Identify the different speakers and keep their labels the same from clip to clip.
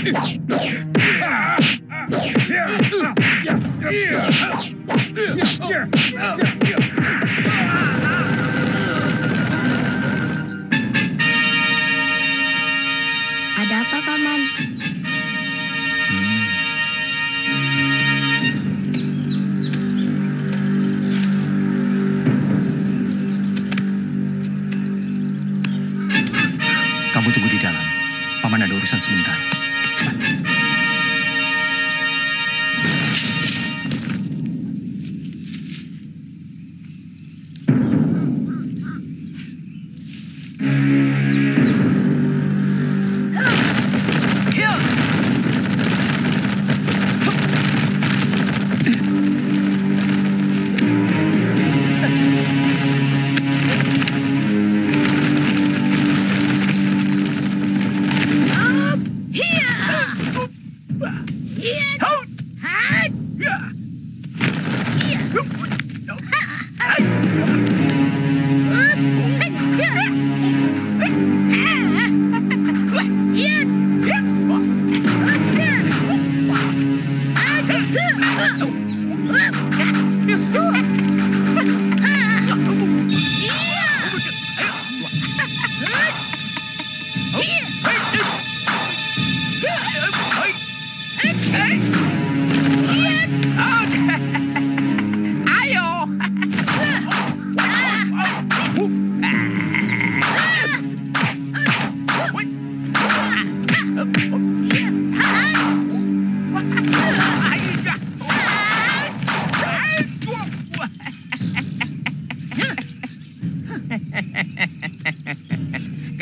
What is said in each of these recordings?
Speaker 1: Ada apa, Paman?
Speaker 2: Kamu tunggu di dalam. Paman ada urusan sebentar. Cepat.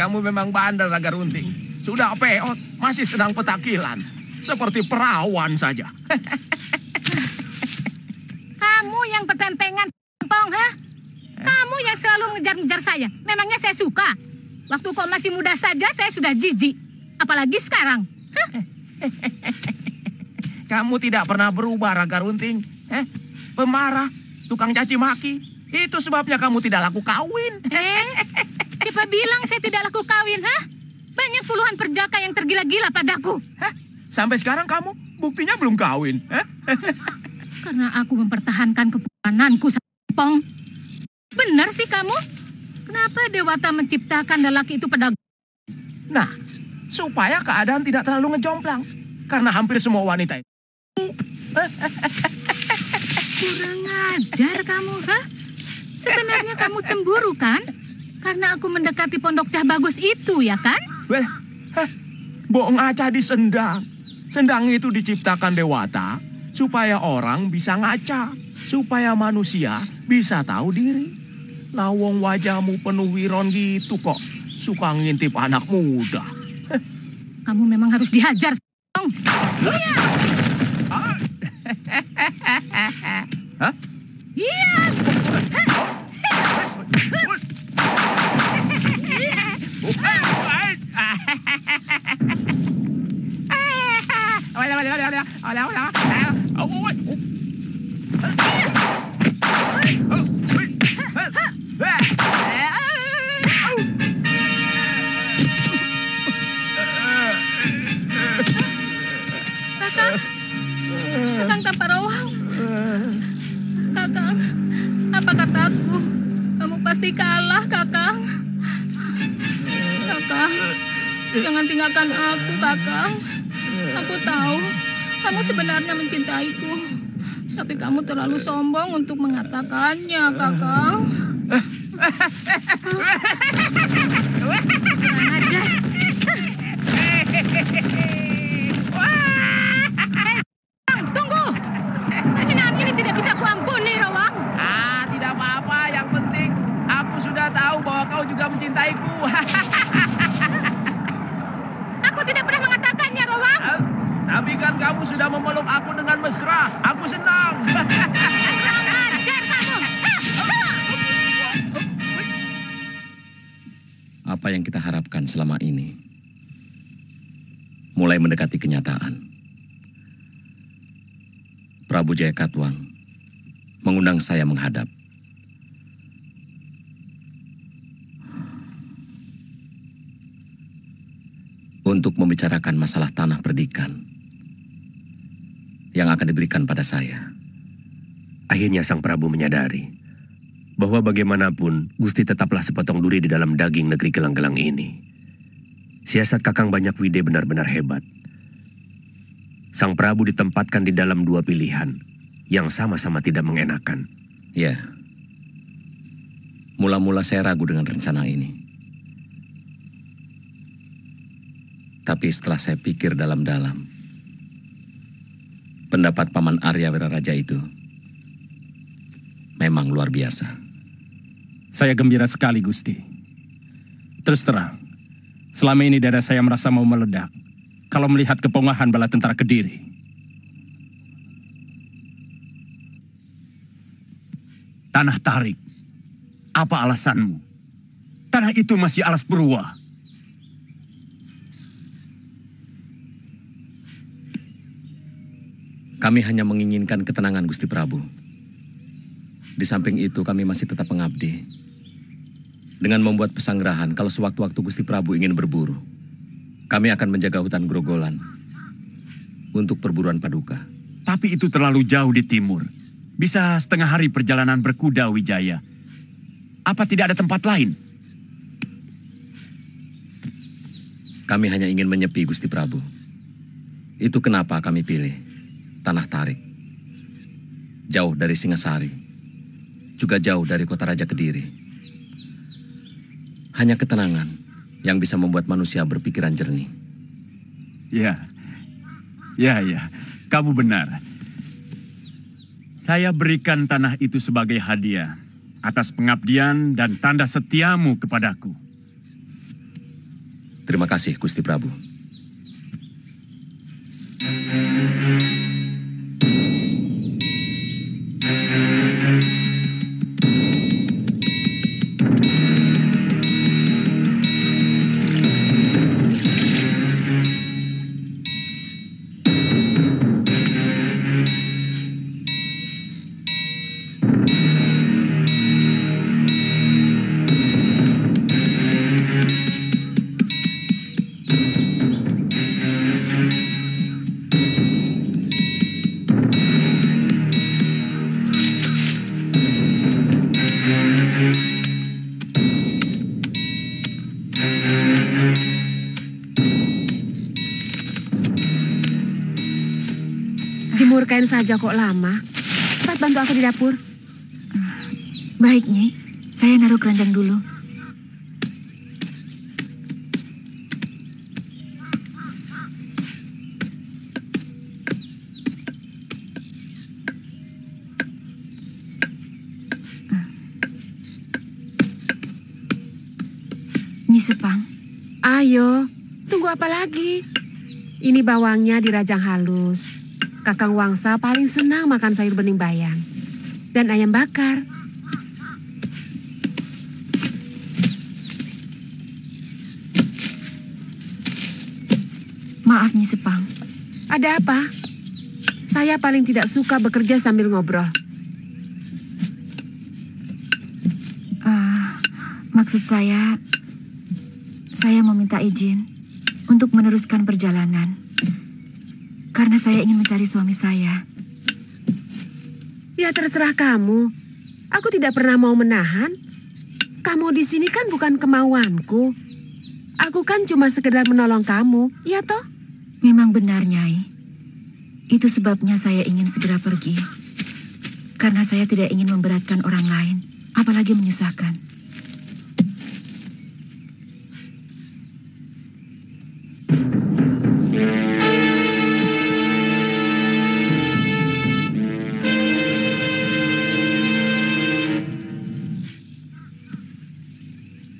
Speaker 3: Kamu memang bandel, Naga Runting. Sudah peot, masih sedang petakilan. Seperti perawan saja.
Speaker 4: Kamu yang petentengan, Pong, ha? Kamu yang selalu mengejar-ngejar saya. Memangnya saya suka? Waktu kau masih muda saja, saya sudah jijik. Apalagi sekarang. Hah?
Speaker 3: Kamu tidak pernah berubah, Naga Runting. Pemarah, tukang caci maki. Itu sebabnya kamu tidak laku kawin.
Speaker 4: Siapa bilang saya tidak laku kawin, ha? Banyak puluhan perjaka yang tergila-gila padaku.
Speaker 3: Hah? Sampai sekarang kamu buktinya belum kawin.
Speaker 4: Karena aku mempertahankan kepulananku, Pong. Benar sih kamu? Kenapa Dewata menciptakan lelaki itu pada...
Speaker 3: Nah, supaya keadaan tidak terlalu ngejomplang. Karena hampir semua wanita itu...
Speaker 4: Kurang ajar kamu, ha? Sebenarnya kamu cemburu, kan? Karena aku mendekati pondok Cah Bagus itu, ya kan?
Speaker 3: Well, bohong aja disendang. Sendang itu diciptakan Dewata supaya orang bisa ngaca. Supaya manusia bisa tahu diri. Lawong wajahmu penuh wiron gitu kok. Suka ngintip anak muda.
Speaker 4: Kamu memang harus dihajar, Song. Iya.
Speaker 3: Hah?
Speaker 4: Iya. Kakang Tamparawang. Kakang, apa kataku? Kamu pasti kalah, Kakang. Kakang, jangan tinggalkan aku, Kakang. Aku tahu kamu sebenarnya mencintaiku. Tapi kamu terlalu sombong untuk mengatakannya, Kakang. Kurang ajar. Tunggu! Penghinaan ini tidak bisa kuampuni, Rawang.
Speaker 3: Tidak apa-apa. Yang penting aku sudah tahu bahwa kau juga mencintaiku.
Speaker 4: Aku tidak pernah mengatakannya, Rawang.
Speaker 3: Tapi kan kamu sudah memeluk aku dengan mesra. Aku senang.
Speaker 4: Kurang ajar kamu.
Speaker 5: Apa yang kita harapkan selama ini mulai mendekati kenyataan. Prabu Jaya Katuang mengundang saya menghadap. untuk membicarakan masalah tanah perdikan yang akan diberikan pada saya.
Speaker 1: Akhirnya Sang Prabu menyadari bahwa bagaimanapun Gusti tetaplah sepotong duri di dalam daging negeri gelang-gelang ini. Siasat Kakang Banyakwide benar-benar hebat. Sang Prabu ditempatkan di dalam dua pilihan yang sama-sama tidak mengenakan.
Speaker 5: Ya, mula-mula saya ragu dengan rencana ini. Tapi setelah saya pikir dalam-dalam, pendapat Paman Arya Wiraraja itu memang luar biasa.
Speaker 6: Saya gembira sekali, Gusti. Terus terang, selama ini dada saya merasa mau meledak kalau melihat kepongahan bala tentara Kediri.
Speaker 7: Tanah Tarik, apa alasanmu? Tanah itu masih alas Purwa.
Speaker 5: Kami hanya menginginkan ketenangan Gusti Prabu. Di samping itu kami masih tetap mengabdi. Dengan membuat pesanggrahan kalau sewaktu-waktu Gusti Prabu ingin berburu, kami akan menjaga hutan Grogolan untuk perburuan Paduka.
Speaker 7: Tapi itu terlalu jauh di timur. Bisa setengah hari perjalanan berkuda, Wijaya. Apa tidak ada tempat lain?
Speaker 5: Kami hanya ingin menyepi Gusti Prabu. Itu kenapa kami pilih Tanah Tarik. Jauh dari Singasari, juga jauh dari kota Raja Kediri. Hanya ketenangan yang bisa membuat manusia berpikiran jernih.
Speaker 7: Ya, kamu benar. Saya berikan tanah itu sebagai hadiah atas pengabdian dan tanda setiamu kepadaku.
Speaker 5: Terima kasih, Gusti Prabu.
Speaker 8: Jemurkan saja kok lama. Cepat bantu aku di dapur.
Speaker 9: Baik, Nyi. Saya naruh keranjang dulu. Nyi Sepang.
Speaker 8: Ayo, tunggu apa lagi? Ini bawangnya dirajang halus. Kakang Wangsa paling senang makan sayur bening bayam. Dan ayam bakar.
Speaker 9: Maaf, Nyi Sepang.
Speaker 8: Ada apa? Saya paling tidak suka bekerja sambil ngobrol.
Speaker 9: Maksud saya meminta izin untuk meneruskan perjalanan. Karena saya ingin mencari suami saya.
Speaker 8: Ya terserah kamu. Aku tidak pernah mau menahan. Kamu di sini kan bukan kemauanku. Aku kan cuma sekedar menolong kamu, ya toh?
Speaker 9: Memang benar, Nyai. Itu sebabnya saya ingin segera pergi. Karena saya tidak ingin memberatkan orang lain, apalagi menyusahkan.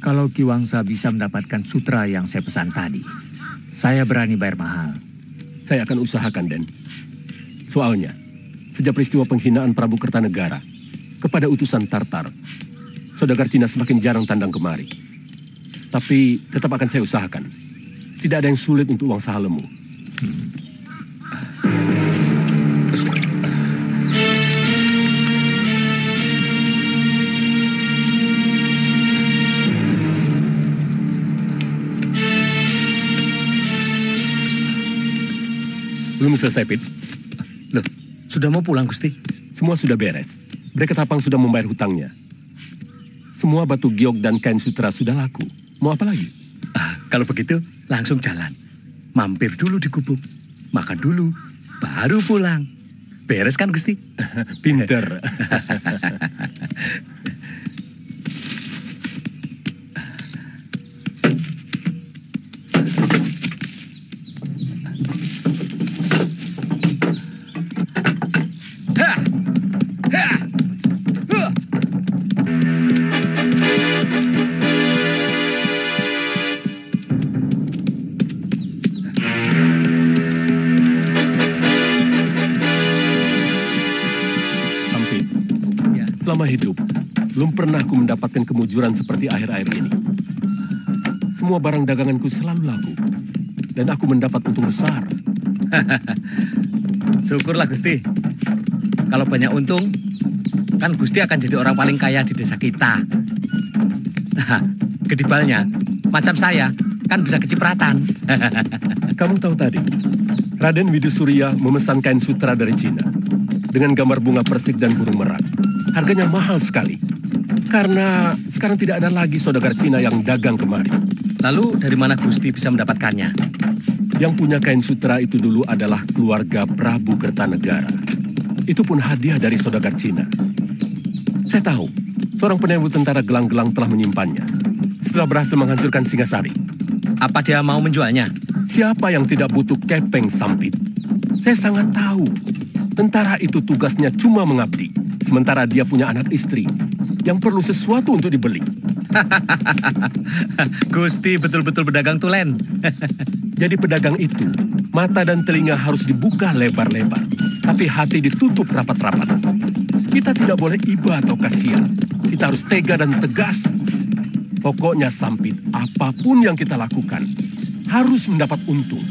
Speaker 10: Kalau Ki Wangsa bisa mendapatkan sutra yang saya pesan tadi, saya berani bayar mahal.
Speaker 11: Saya akan usahakan, Den. Soalnya, sejak peristiwa penghinaan Prabu Kertanegara kepada utusan Tartar, saudagar Cina semakin jarang tandang kemari. Tapi tetap akan saya usahakan. Tidak ada yang sulit untuk Wangsa Halemu. Belum selesai, Pit.
Speaker 5: Loh, sudah mau pulang, Gusti?
Speaker 11: Semua sudah beres. Breket Tapang sudah membayar hutangnya. Semua batu giok dan kain sutra sudah laku. Mau apa lagi?
Speaker 5: Kalau begitu, langsung jalan. Mampir dulu di gubuk. Makan dulu, baru pulang. Beres kan, Gusti?
Speaker 11: Pinter. Selama hidup, belum pernah aku mendapatkan kemujuran seperti akhir-akhir ini. Semua barang daganganku selalu laku. Dan aku mendapat untung besar.
Speaker 5: Syukurlah, Gusti. Kalau banyak untung, kan Gusti akan jadi orang paling kaya di desa kita. Nah, kedibalnya, macam saya, kan bisa kecipratan.
Speaker 11: Kamu tahu tadi, Raden Widusurya memesan kain sutra dari Cina. Dengan gambar bunga persik dan burung merak. Harganya mahal sekali. Karena sekarang tidak ada lagi saudagar Cina yang dagang kemari.
Speaker 5: Lalu dari mana Gusti bisa mendapatkannya?
Speaker 11: Yang punya kain sutra itu dulu adalah keluarga Prabu Kertanegara. Itu pun hadiah dari saudagar Cina. Saya tahu, seorang penebu tentara gelang-gelang telah menyimpannya. Setelah berhasil menghancurkan Singasari.
Speaker 5: Apa dia mau menjualnya?
Speaker 11: Siapa yang tidak butuh kepeng sampit? Saya sangat tahu. Tentara itu tugasnya cuma mengabdi. Sementara dia punya anak istri yang perlu sesuatu untuk dibeli.
Speaker 5: Gusti betul-betul pedagang tulen.
Speaker 11: Jadi pedagang itu, mata dan telinga harus dibuka lebar-lebar. Tapi hati ditutup rapat-rapat. Kita tidak boleh iba atau kasihan. Kita harus tega dan tegas. Pokoknya sampit, apapun yang kita lakukan, harus mendapat untung.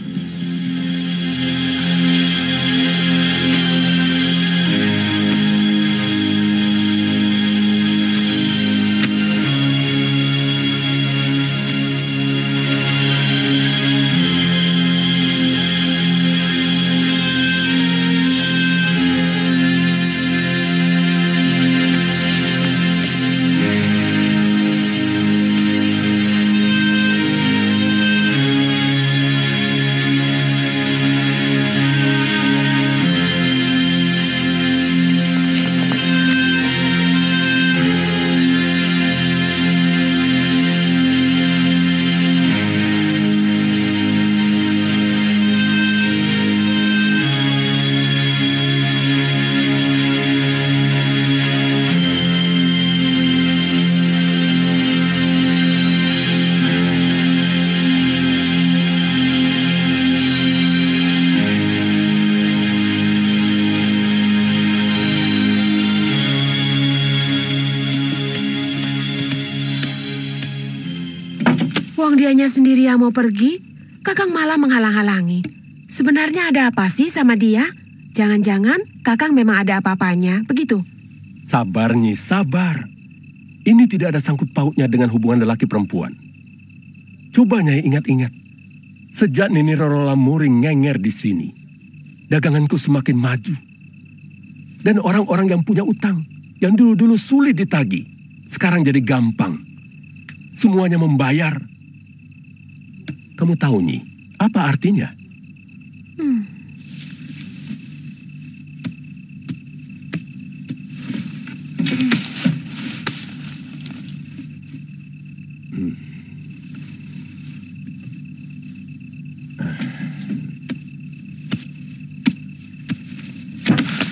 Speaker 8: Dianya sendiri yang mau pergi, Kakang malah menghalang-halangi. Sebenarnya ada apa sih sama dia? Jangan-jangan Kakang memang ada apa-apanya, begitu?
Speaker 11: Sabar, Nyi, sabar. Ini tidak ada sangkut pautnya dengan hubungan lelaki perempuan. Coba Nyai ingat-ingat. Sejak Nini Roro Lamuring ngenger di sini, daganganku semakin maju. Dan orang-orang yang punya utang, yang dulu-dulu sulit ditagih, sekarang jadi gampang. Semuanya membayar. Kamu tahu, Nyi, apa artinya?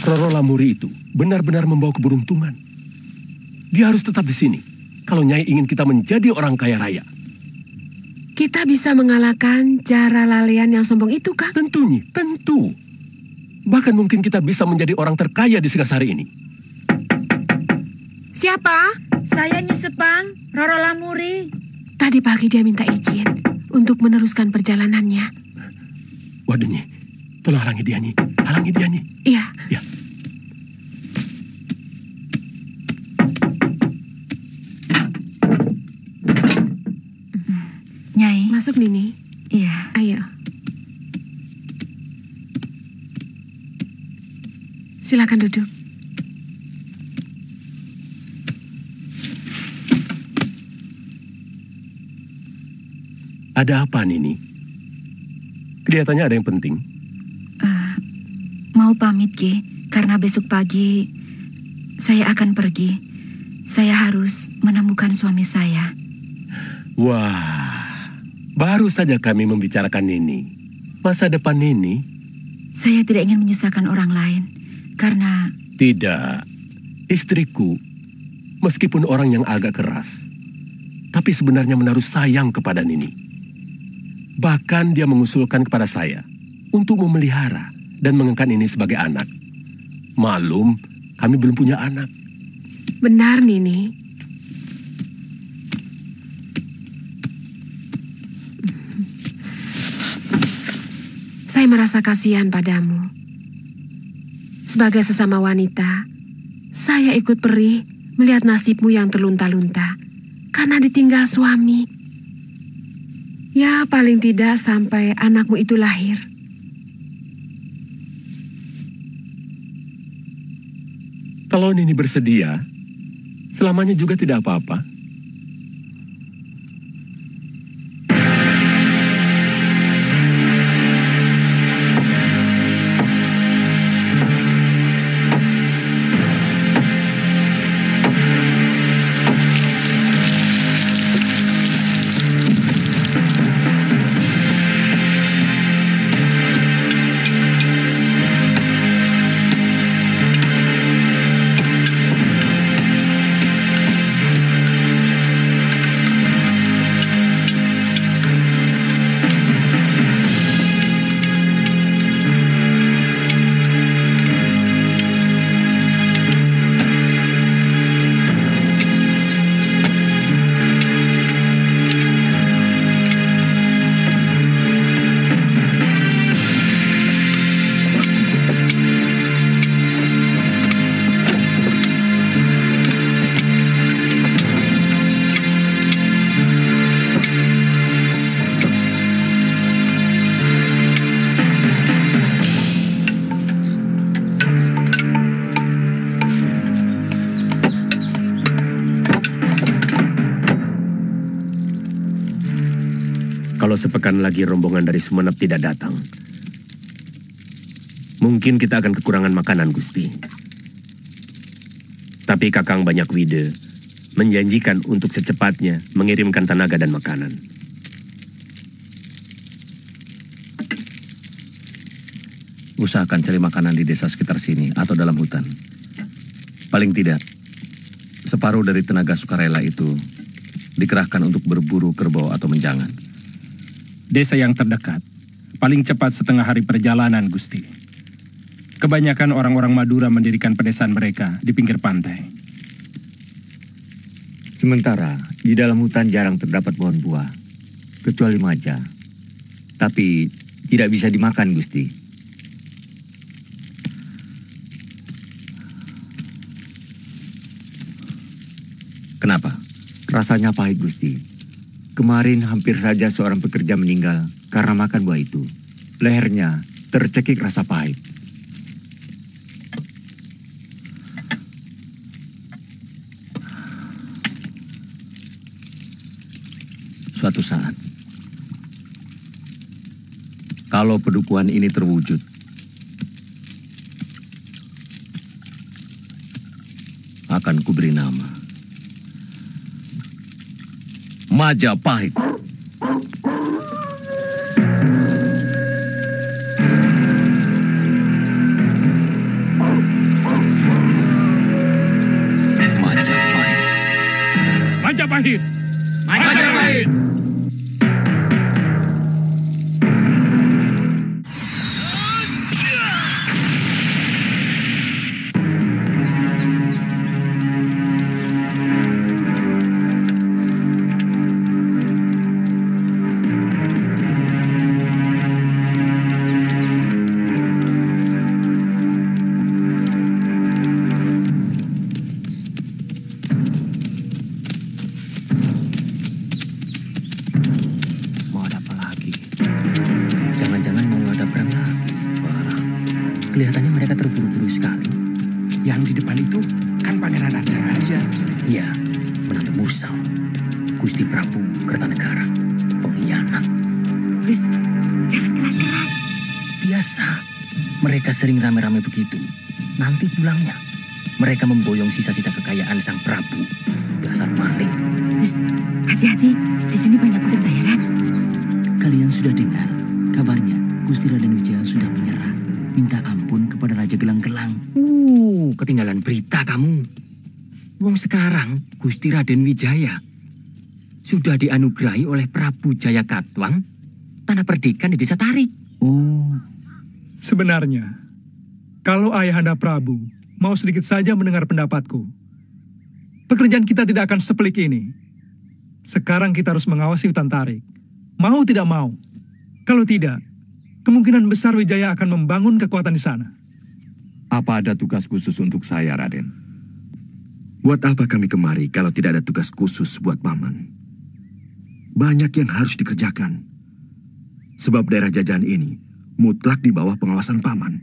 Speaker 11: Roro Lamuri itu benar-benar membawa keberuntungan. Dia harus tetap di sini. Kalau Nyai ingin kita menjadi orang kaya raya.
Speaker 8: Kita bisa mengalahkan Jara Lalean yang sombong itu, Kak?
Speaker 11: Tentu, Nyi, tentu. Bahkan mungkin kita bisa menjadi orang terkaya di Singasari ini.
Speaker 8: Siapa?
Speaker 9: Saya Nyi Sepang, Roro Lamuri.
Speaker 8: Tadi pagi dia minta izin untuk meneruskan perjalanannya.
Speaker 11: Waduh, Nyi, tolong halangi dia, Nyi. Halangi dia, Nyi.
Speaker 8: Iya.
Speaker 11: Ya.
Speaker 9: Nyai.
Speaker 8: Masuk, Nini.
Speaker 9: Iya.
Speaker 8: Ayo. Silakan duduk.
Speaker 11: Ada apa, Nini? Kelihatannya ada yang penting.
Speaker 9: Mau pamit, Ge, karena besok pagi saya akan pergi. Saya harus menemukan suami saya.
Speaker 11: Wah, baru saja kami membicarakan Nini. Masa depan Nini?
Speaker 9: Saya tidak ingin menyusahkan orang lain, karena...
Speaker 11: Tidak, istriku, meskipun orang yang agak keras, tapi sebenarnya menaruh sayang kepada Nini. Bahkan dia mengusulkan kepada saya untuk memelihara dan mengangkat Nini sebagai anak. Malum, kami belum punya anak.
Speaker 8: Benar, Nini. Saya merasa kasihan padamu. Sebagai sesama wanita, saya ikut perih melihat nasibmu yang terlunta-lunta karena ditinggal suami. Ya, paling tidak sampai anakmu itu lahir.
Speaker 11: Kalau Nini bersedia, selamanya juga tidak apa-apa.
Speaker 1: Kalau sepekan lagi rombongan dari Sumenep tidak datang, mungkin kita akan kekurangan makanan, Gusti. Tapi Kakang Banyak Wide menjanjikan untuk secepatnya mengirimkan tenaga dan makanan.
Speaker 5: Usahakan cari makanan di desa sekitar sini atau dalam hutan. Paling tidak, separuh dari tenaga sukarela itu dikerahkan untuk berburu kerbau atau menjangan.
Speaker 6: Desa yang terdekat, paling cepat setengah hari perjalanan, Gusti. Kebanyakan orang-orang Madura mendirikan pedesaan mereka di pinggir pantai.
Speaker 10: Sementara di dalam hutan jarang terdapat pohon buah, kecuali maja. Tapi tidak bisa dimakan, Gusti.
Speaker 5: Kenapa?
Speaker 10: Rasanya pahit, Gusti. Kemarin hampir saja seorang pekerja meninggal karena makan buah itu. Lehernya tercekik rasa pahit.
Speaker 5: Suatu saat, kalau pedukuhan ini terwujud, akan kuberi nama Majapahit.
Speaker 1: Majapahit.
Speaker 6: Majapahit!
Speaker 7: Majapahit!
Speaker 12: Kelihatannya mereka terburu-buru sekali.
Speaker 13: Yang di depan itu kan Pangeran Ardaraja.
Speaker 12: Iya, menantu Mursal. Gusti Prabu Kertanegara. Pengkhianat.
Speaker 9: Gus, jangan keras-keras.
Speaker 12: Biasa. Mereka sering rame-rame begitu. Nanti pulangnya, mereka memboyong sisa-sisa kekayaan sang Prabu. Dasar maling.
Speaker 9: Gus, hati-hati. Di sini banyak bayaran.
Speaker 12: Kalian sudah dengar kabarnya Gusti Raden Wijaya sudah menyerah, minta ampun kepada Raja Gelang-Gelang.
Speaker 13: Ketinggalan berita kamu.
Speaker 12: Wong sekarang Gusti Raden Wijaya sudah dianugerahi oleh Prabu Jayakatwang tanah perdikan di Desa Tarik.
Speaker 14: Sebenarnya, kalau Ayahanda Prabu mau sedikit saja mendengar pendapatku, pekerjaan kita tidak akan sepelik ini. Sekarang kita harus mengawasi hutan Tarik. Mau tidak mau. Kalau tidak, kemungkinan besar Wijaya akan membangun kekuatan di sana.
Speaker 15: Apa ada tugas khusus untuk saya, Raden?
Speaker 16: Buat apa kami kemari kalau tidak ada tugas khusus buat Paman? Banyak yang harus dikerjakan. Sebab daerah jajahan ini mutlak di bawah pengawasan Paman.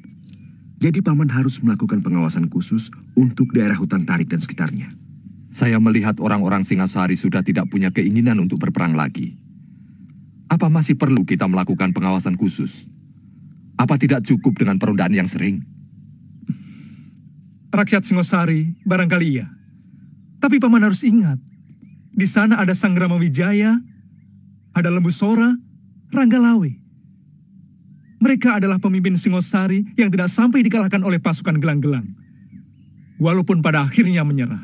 Speaker 16: Jadi Paman harus melakukan pengawasan khusus untuk daerah hutan Tarik dan sekitarnya.
Speaker 15: Saya melihat orang-orang Singasari sudah tidak punya keinginan untuk berperang lagi. Apa masih perlu kita melakukan pengawasan khusus? Apa tidak cukup dengan perundaan yang sering?
Speaker 14: Rakyat Singosari barangkali iya. Tapi Paman harus ingat, di sana ada Sang Rama Wijaya, ada Lembu Sora, Ranggalawe. Mereka adalah pemimpin Singosari yang tidak sampai dikalahkan oleh pasukan Gelang-Gelang. Walaupun pada akhirnya menyerah.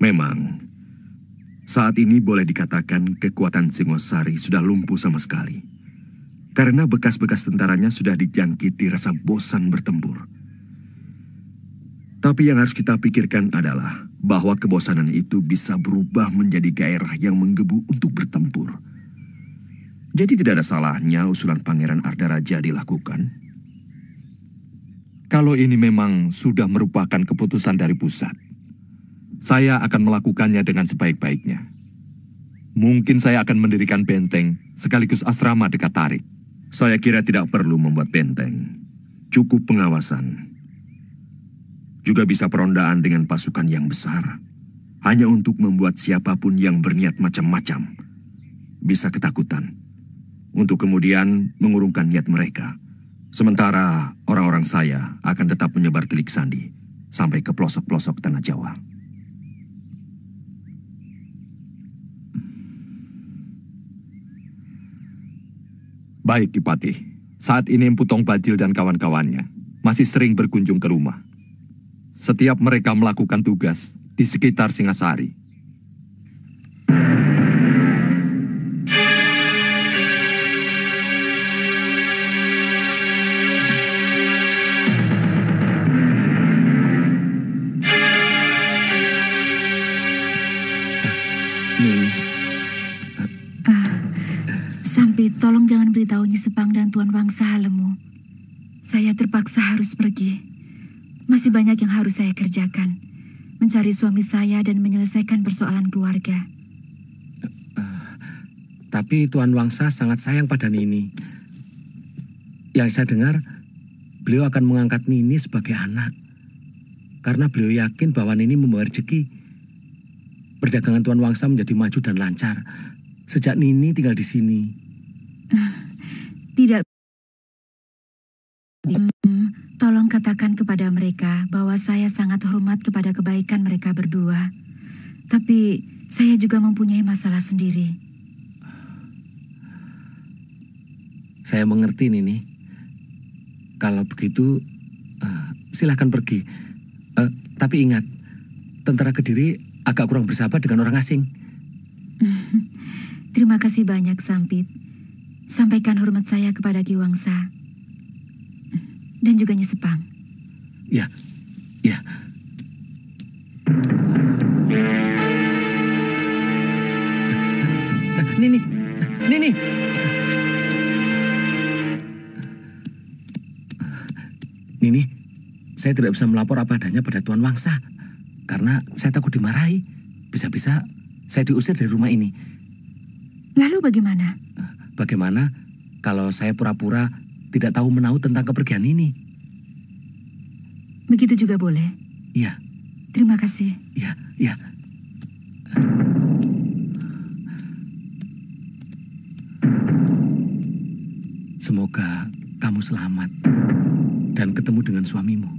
Speaker 16: Memang, saat ini boleh dikatakan kekuatan Singosari sudah lumpuh sama sekali. Karena bekas-bekas tentaranya sudah dijangkiti rasa bosan bertempur. Tapi yang harus kita pikirkan adalah bahwa kebosanan itu bisa berubah menjadi gairah yang menggebu untuk bertempur. Jadi tidak ada salahnya usulan Pangeran Ardaraja dilakukan.
Speaker 15: Kalau ini memang sudah merupakan keputusan dari pusat, saya akan melakukannya dengan sebaik-baiknya. Mungkin saya akan mendirikan benteng sekaligus asrama dekat Tarik.
Speaker 16: Saya kira tidak perlu membuat benteng. Cukup pengawasan. Juga bisa perondaan dengan pasukan yang besar. Hanya untuk membuat siapapun yang berniat macam-macam bisa ketakutan. Untuk kemudian mengurungkan niat mereka. Sementara orang-orang saya akan tetap menyebar telik sandi sampai ke pelosok-pelosok tanah Jawa.
Speaker 15: Baik, Kipati. Saat ini Empu Tong Bajil dan kawan-kawannya masih sering berkunjung ke rumah. Setiap mereka melakukan tugas di sekitar Singasari.
Speaker 9: Tolong jangan beritahu Nyi Sepang dan Tuan Wangsa Halemu. Saya terpaksa harus pergi. Masih banyak yang harus saya kerjakan. Mencari suami saya dan menyelesaikan persoalan keluarga.
Speaker 12: Tapi Tuan Wangsa sangat sayang pada Nini. Yang saya dengar, beliau akan mengangkat Nini sebagai anak. Karena beliau yakin bahwa Nini membawa rezeki. Perdagangan Tuan Wangsa menjadi maju dan lancar. Sejak Nini tinggal di sini.
Speaker 9: Tidak. Tolong katakan kepada mereka bahwa saya sangat hormat kepada kebaikan mereka berdua. Tapi saya juga mempunyai masalah sendiri.
Speaker 12: Saya mengerti, Nini. Kalau begitu, silakan pergi. Tapi ingat, tentara Kediri agak kurang bersahabat dengan orang asing.
Speaker 9: Terima kasih banyak, Sampit. Sampaikan hormat saya kepada Ki Wangsa. Dan juga Nyi Sepang.
Speaker 12: Ya, ya. Nini. Nini, saya tidak bisa melapor apa adanya pada Tuan Wangsa. Karena saya takut dimarahi. Bisa-bisa saya diusir dari rumah ini.
Speaker 9: Lalu bagaimana?
Speaker 12: Bagaimana? kalau saya pura-pura tidak tahu menahu tentang kepergian ini.
Speaker 9: Begitu juga boleh.
Speaker 12: Iya.
Speaker 9: Terima kasih.
Speaker 12: Iya, iya. Semoga kamu selamat dan ketemu dengan suamimu.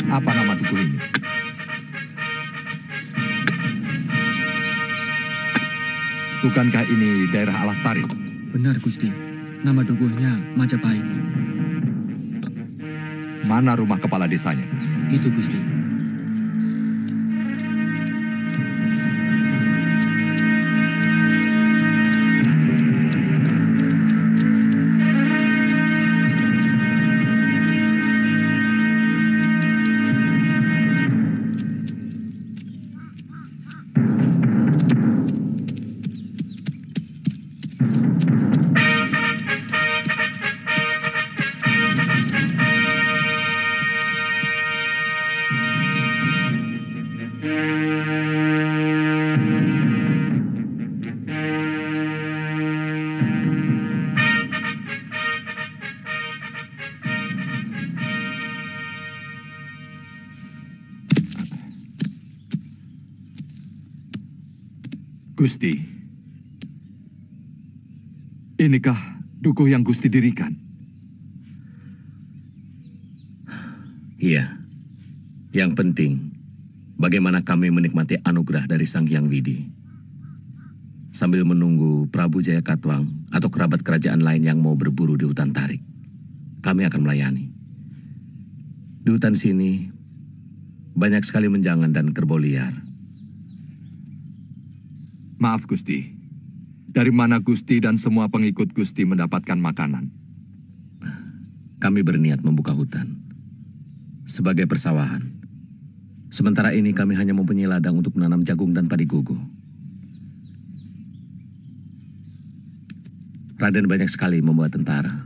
Speaker 15: Apa nama dukuh ini? Bukankah ini daerah Alastari?
Speaker 12: Benar, Gusti. Nama dukuhnya Majapahit.
Speaker 15: Mana rumah kepala desanya?
Speaker 12: Itu, Gusti.
Speaker 15: Gusti, inikah dukuh yang Gusti dirikan?
Speaker 5: Iya. Yang penting, bagaimana kami menikmati anugerah dari Sang Hyang Widi. Sambil menunggu Prabu Jaya Katwang atau kerabat kerajaan lain yang mau berburu di hutan tarik, kami akan melayani. Di hutan sini, banyak sekali menjangan dan kerbau liar.
Speaker 15: Maaf Gusti, dari mana Gusti dan semua pengikut Gusti mendapatkan makanan?
Speaker 5: Kami berniat membuka hutan sebagai persawahan. Sementara ini kami hanya mempunyai ladang untuk menanam jagung dan padi gogo. Raden banyak sekali membawa tentara.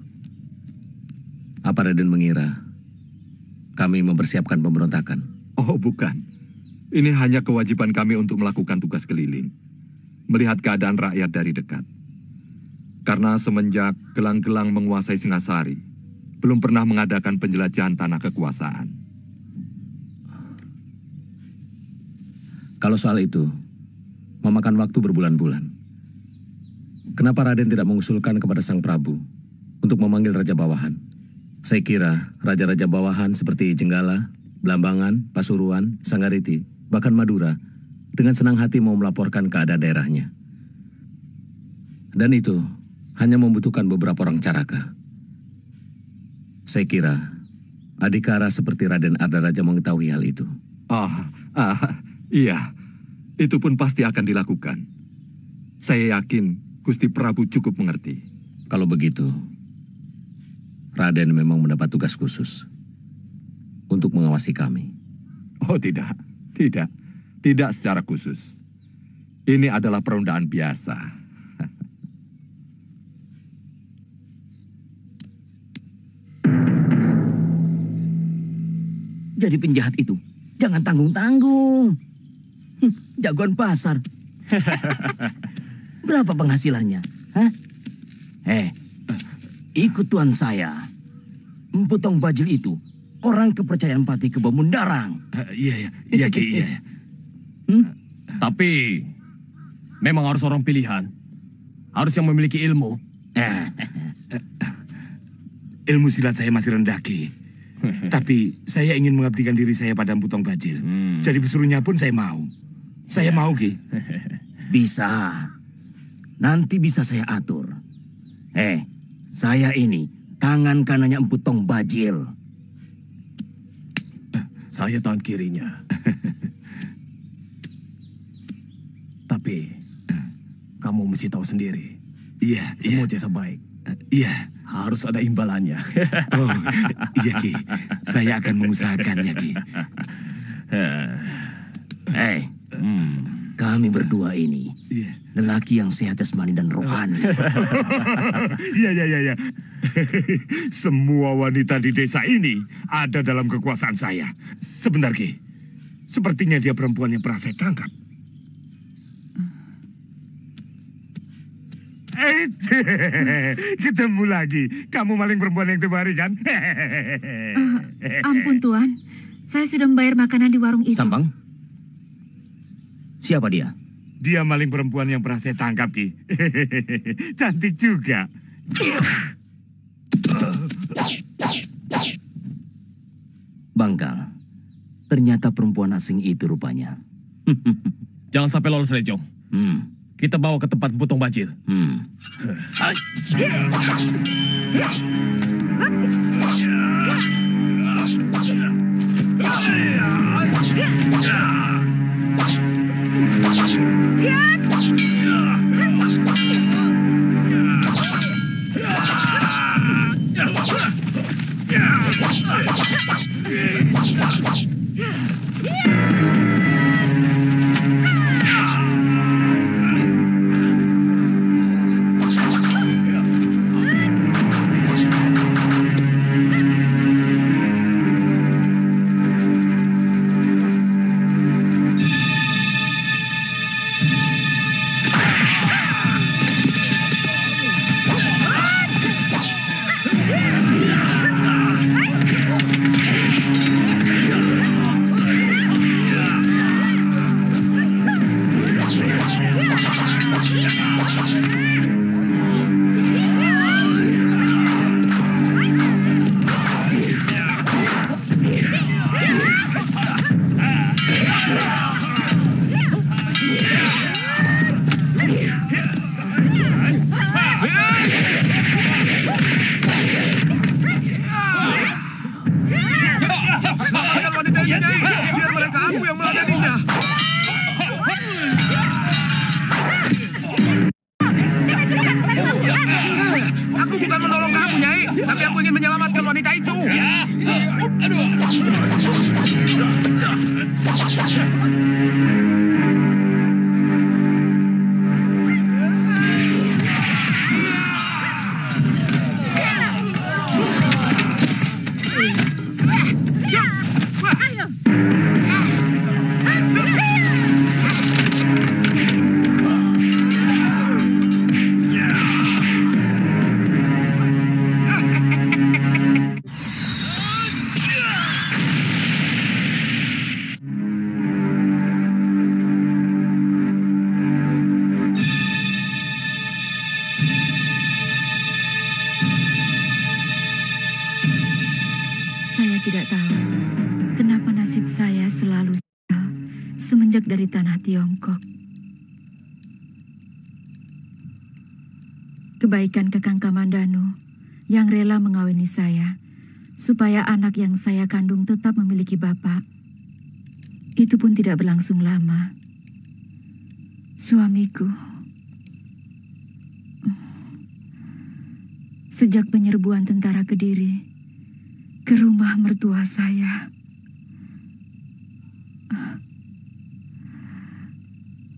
Speaker 5: Apa Raden mengira kami mempersiapkan pemberontakan?
Speaker 15: Oh bukan, ini hanya kewajiban kami untuk melakukan tugas keliling. Melihat keadaan rakyat dari dekat. Karena semenjak gelang-gelang menguasai Singasari, belum pernah mengadakan penjelajahan tanah kekuasaan.
Speaker 5: Kalau soal itu, memakan waktu berbulan-bulan. Kenapa Raden tidak mengusulkan kepada Sang Prabu untuk memanggil Raja Bawahan? Saya kira Raja-Raja Bawahan seperti Jenggala, Blambangan, Pasuruan, Sanggariti, bahkan Madura, dengan senang hati mau melaporkan keadaan daerahnya. Dan itu hanya membutuhkan beberapa orang caraka. Saya kira Adhikara seperti Raden Ardaraja mengetahui hal itu.
Speaker 15: Iya, itu pun pasti akan dilakukan. Saya yakin Gusti Prabu cukup mengerti.
Speaker 5: Kalau begitu, Raden memang mendapat tugas khusus untuk mengawasi kami.
Speaker 15: Oh tidak, tidak. Tidak secara khusus. Ini adalah perundaan biasa.
Speaker 17: Jadi penjahat itu, jangan tanggung-tanggung. Jagoan pasar. Berapa penghasilannya? Hah? Ikut tuan saya. Empu Tong Bajil itu, orang kepercayaan Patih Kebo Mundarang.
Speaker 18: Iya, Ki, iya. Tapi memang harus orang pilihan. Harus yang memiliki ilmu.
Speaker 19: Ilmu silat saya masih rendah, Ki. Tapi saya ingin mengabdikan diri saya pada Empu Tong Bajil. Jadi pesuruhnya pun saya mau. Saya mau, Ki.
Speaker 17: Bisa. Nanti bisa saya atur. Saya ini tangan kanannya Empu Tong Bajil.
Speaker 18: Saya tangan kirinya. Tapi kamu mesti tahu sendiri.
Speaker 19: Iya.
Speaker 18: Semua jasa baik.
Speaker 19: Iya.
Speaker 18: Harus ada imbalannya.
Speaker 19: Oh, iya Ki. Saya akan mengusahakannya, Ki.
Speaker 17: Kami berdua ini Lelaki yang sehat jasmani dan rohani.
Speaker 19: Ya. Semua wanita di desa ini ada dalam kekuasaan saya. Sebentar, Ki. Sepertinya dia perempuan yang pernah saya tangkap. Ketemu lagi. Kamu maling perempuan yang tempo hari, kan?
Speaker 9: Ampun, Tuan. Saya sudah membayar makanan di warung itu.
Speaker 17: Sambang? Siapa dia?
Speaker 19: Dia maling perempuan yang pernah saya tangkap, Ki. Cantik juga.
Speaker 17: Bangkal. Ternyata perempuan asing itu rupanya.
Speaker 18: Jangan sampai lolos, Rejong. Kita bawa ke tempat Putong Bajil.
Speaker 3: Selamatkan wanita ini, Nyai. Biar mereka aku yang meladaninya. Aku bukan menolong kamu, Nyai. Tapi aku ingin menyelamatkan wanita itu.
Speaker 9: Saya tidak tahu kenapa nasib saya selalu sial semenjak dari tanah Tiongkok. Kebaikan Kakang Kamandanu yang rela mengawini saya supaya anak yang saya kandung tetap memiliki bapak. Itu pun tidak berlangsung lama. Suamiku sejak penyerbuan tentara Kediri ke rumah mertua saya.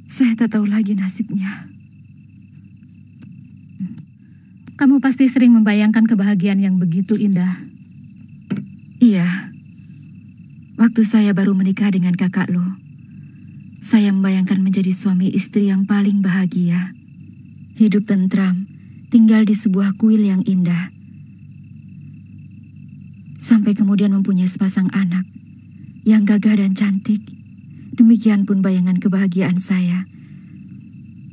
Speaker 9: Saya tak tahu lagi nasibnya.
Speaker 4: Kamu pasti sering membayangkan kebahagiaan yang begitu indah.
Speaker 9: Iya. Waktu saya baru menikah dengan kakak lo, saya membayangkan menjadi suami istri yang paling bahagia. Hidup tentram, tinggal di sebuah kuil yang indah. Sampai kemudian mempunyai sepasang anak yang gagah dan cantik. Demikian pun bayangan kebahagiaan saya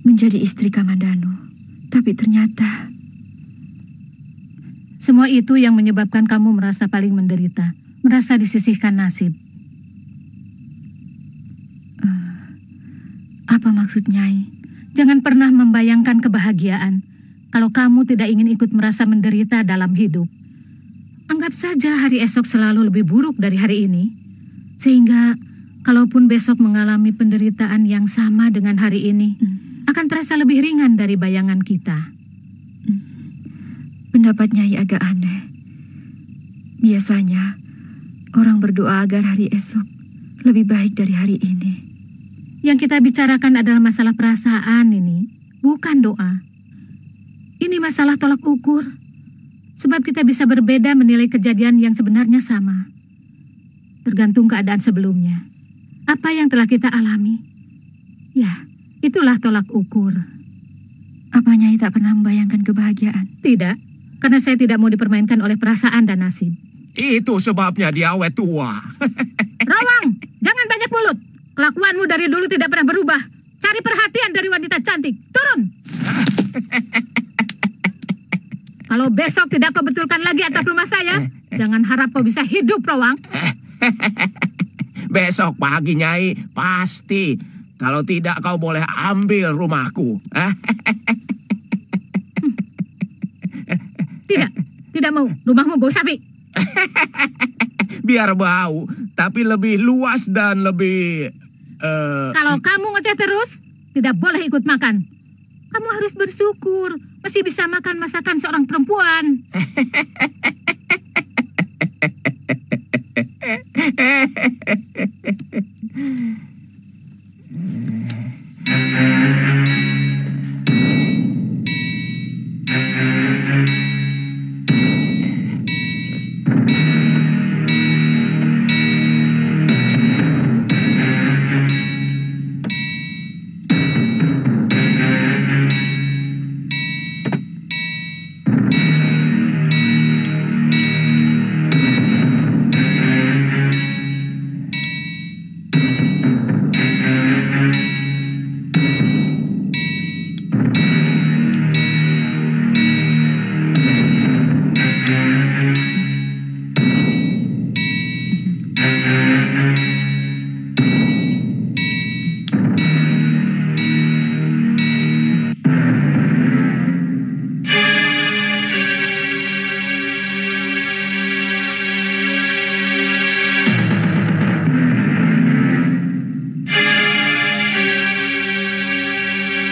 Speaker 9: menjadi istri Kamandanu. Tapi ternyata
Speaker 4: semua itu yang menyebabkan kamu merasa paling menderita, merasa disisihkan nasib.
Speaker 9: Apa maksud Nyai?
Speaker 4: Jangan pernah membayangkan kebahagiaan kalau kamu tidak ingin ikut merasa menderita dalam hidup. Anggap saja hari esok selalu lebih buruk dari hari ini. Sehingga kalaupun besok mengalami penderitaan yang sama dengan hari ini, akan terasa lebih ringan dari bayangan kita.
Speaker 9: Pendapat Nyai agak aneh. Biasanya orang berdoa agar hari esok lebih baik dari hari ini.
Speaker 4: Yang kita bicarakan adalah masalah perasaan ini, bukan doa. Ini masalah tolak ukur. Sebab kita bisa berbeda menilai kejadian yang sebenarnya sama. Tergantung keadaan sebelumnya. Apa yang telah kita alami. Ya, itulah tolak ukur.
Speaker 9: Apa Nyai tak pernah membayangkan kebahagiaan?
Speaker 4: Tidak, karena saya tidak mau dipermainkan oleh perasaan dan nasib.
Speaker 3: Itu sebabnya dia awet tua.
Speaker 4: Rawang, jangan banyak mulut. Kelakuanmu dari dulu tidak pernah berubah. Cari perhatian dari wanita cantik. Turun. Kalau besok tidak kau betulkan lagi atap rumah saya, jangan harap kau bisa hidup, Rawang.
Speaker 3: Besok pagi, Nyai, pasti. Kalau tidak, kau boleh ambil rumahku.
Speaker 4: Tidak mau. Rumahmu bau sapi.
Speaker 3: Biar bau, tapi lebih luas dan lebih...
Speaker 4: Kalau kamu ngoceh terus, tidak boleh ikut makan. Kamu harus bersyukur, masih bisa makan masakan seorang perempuan.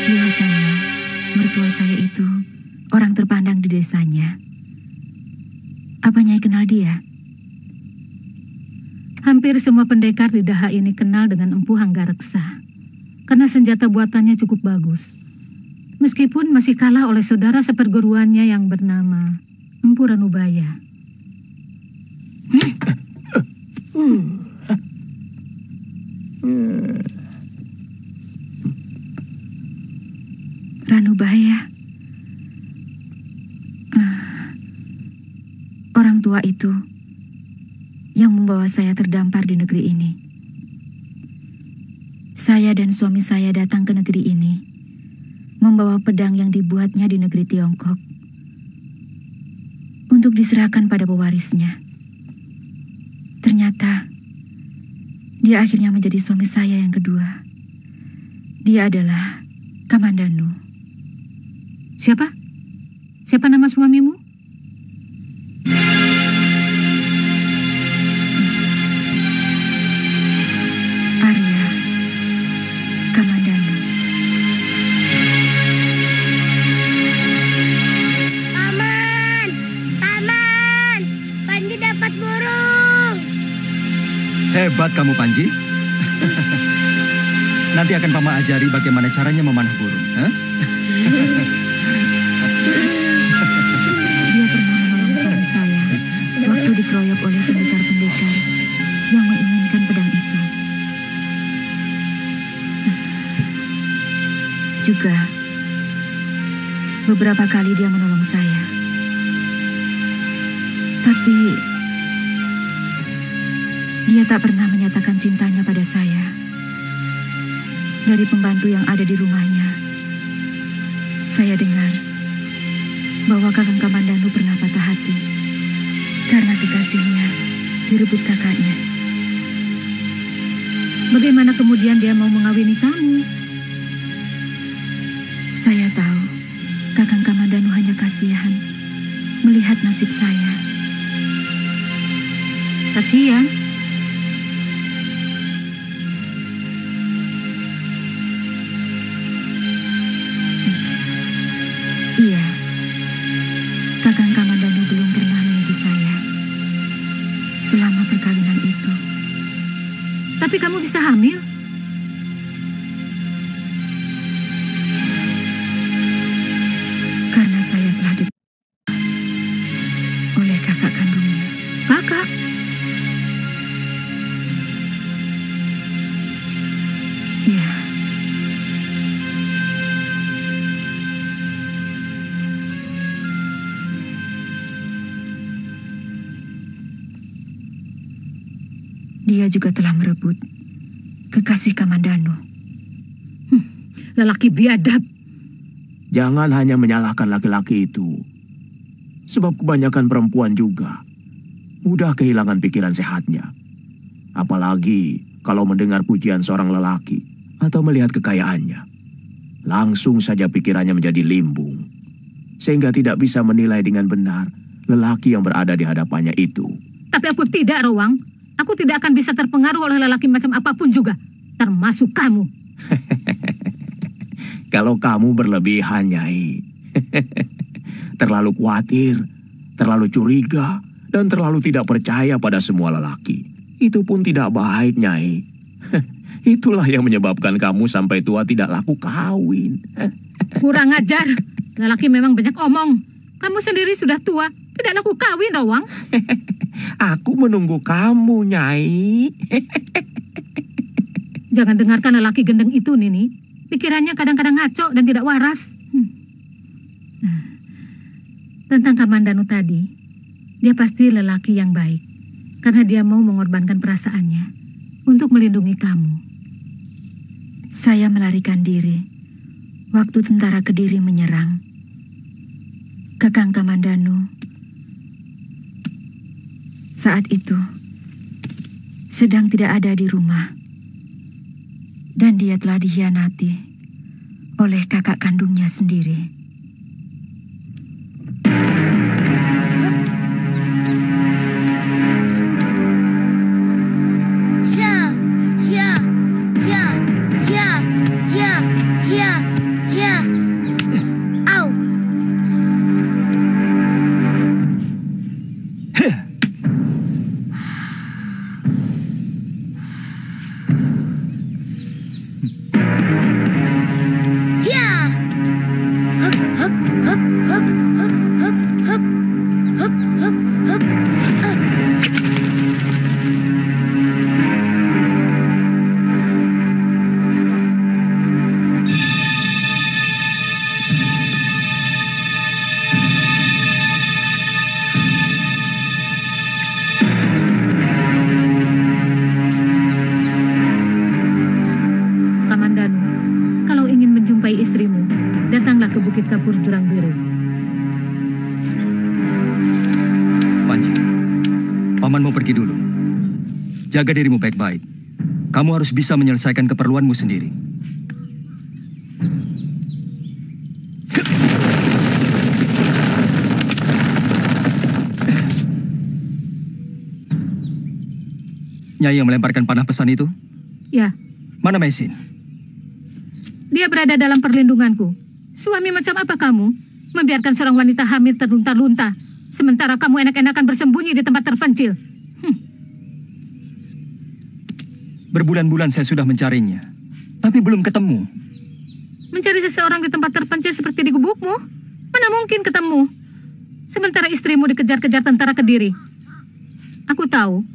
Speaker 9: Kelihatannya, mertua saya itu orang terpandang di desanya. Apa Nyai kenal dia?
Speaker 4: Hampir semua pendekar di Daha ini kenal dengan Empu Hanggareksa. Karena senjata buatannya cukup bagus. Meskipun masih kalah oleh saudara seperguruannya yang bernama Empu Ranubaya.
Speaker 9: Ranubaya. Orang tua itu yang membawa saya terdampar di negeri ini. Saya dan suami saya datang ke negeri ini membawa pedang yang dibuatnya di negeri Tiongkok untuk diserahkan pada pewarisnya. Ternyata dia akhirnya menjadi suami saya yang kedua. Dia adalah Kamandanu.
Speaker 4: Siapa? Siapa nama suamimu?
Speaker 9: Arya Kamandanu.
Speaker 20: Paman! Paman! Panji dapat burung!
Speaker 2: Hebat kamu, Panji. Nanti akan Paman ajari bagaimana caranya memanah burung. Hah?
Speaker 9: Dia pernah menolong suami saya waktu dikeroyok oleh pendekar-pendekar yang menginginkan pedang itu. Juga beberapa kali dia menolong saya. Tapi dia tak pernah menyatakan cintanya pada saya. Dari pembantu yang ada di rumahnya, saya dengar bahwa Kakang Kamandanu pernah patah hati karena kekasihnya direbut kakaknya.
Speaker 4: Bagaimana kemudian dia mau mengawini kamu?
Speaker 9: Saya tahu Kakang Kamandanu hanya kasihan melihat nasib saya.
Speaker 4: Kasihan?
Speaker 9: Iya, Kakang Kamandanu belum pernah menyentuh saya selama perkawinan itu.
Speaker 4: Tapi kamu bisa hamil?
Speaker 9: saya telah oleh kakak kandungnya.
Speaker 4: Kakak?
Speaker 9: Iya. Dia juga telah merebut kekasih Kamandanu.
Speaker 4: Lelaki biadab.
Speaker 3: Jangan hanya menyalahkan laki-laki itu. Sebab kebanyakan perempuan juga mudah kehilangan pikiran sehatnya. Apalagi kalau mendengar pujian seorang lelaki atau melihat kekayaannya. Langsung saja pikirannya menjadi limbung. Sehingga tidak bisa menilai dengan benar lelaki yang berada di hadapannya itu.
Speaker 4: Tapi aku tidak, Rowang. Aku tidak akan bisa terpengaruh oleh lelaki macam apapun juga. Termasuk kamu.
Speaker 3: Kalau kamu berlebihan, Nyai. Terlalu khawatir, terlalu curiga, dan terlalu tidak percaya pada semua lelaki. Itu pun tidak baik, Nyai. Itulah yang menyebabkan kamu sampai tua tidak laku kawin.
Speaker 4: Kurang ajar. Lelaki memang banyak omong. Kamu sendiri sudah tua, tidak laku kawin, Rowang.
Speaker 3: Aku menunggu kamu, Nyai.
Speaker 4: Jangan dengarkan lelaki gendeng itu, Nini. Pikirannya kadang-kadang ngaco dan tidak waras. Tentang Kamandanu tadi, dia pasti lelaki yang baik. Karena dia mau mengorbankan perasaannya untuk melindungi kamu.
Speaker 9: Saya melarikan diri waktu tentara Kediri menyerang. Kakang Kamandanu saat itu sedang tidak ada di rumah. Dan dia telah dikhianati oleh kakak kandungnya sendiri.
Speaker 20: Ya, ya, ya, ya, ya, ya, ya. Au.
Speaker 4: Datanglah ke Bukit Kapur Jurang Biru.
Speaker 2: Panji, Paman mau pergi dulu. Jaga dirimu baik-baik. Kamu harus bisa menyelesaikan keperluanmu sendiri. Nyai yang melemparkan panah pesan itu?
Speaker 4: Ya.
Speaker 2: Mana Mesin?
Speaker 4: Dia berada dalam perlindunganku. Suami macam apa kamu? Membiarkan seorang wanita hamil terlunta-lunta. Sementara kamu enak-enakan bersembunyi di tempat terpencil.
Speaker 2: Berbulan-bulan saya sudah mencarinya. Tapi belum ketemu.
Speaker 4: Mencari seseorang di tempat terpencil seperti di gubukmu? Mana mungkin ketemu? Sementara istrimu dikejar-kejar tentara Kediri. Aku tahu,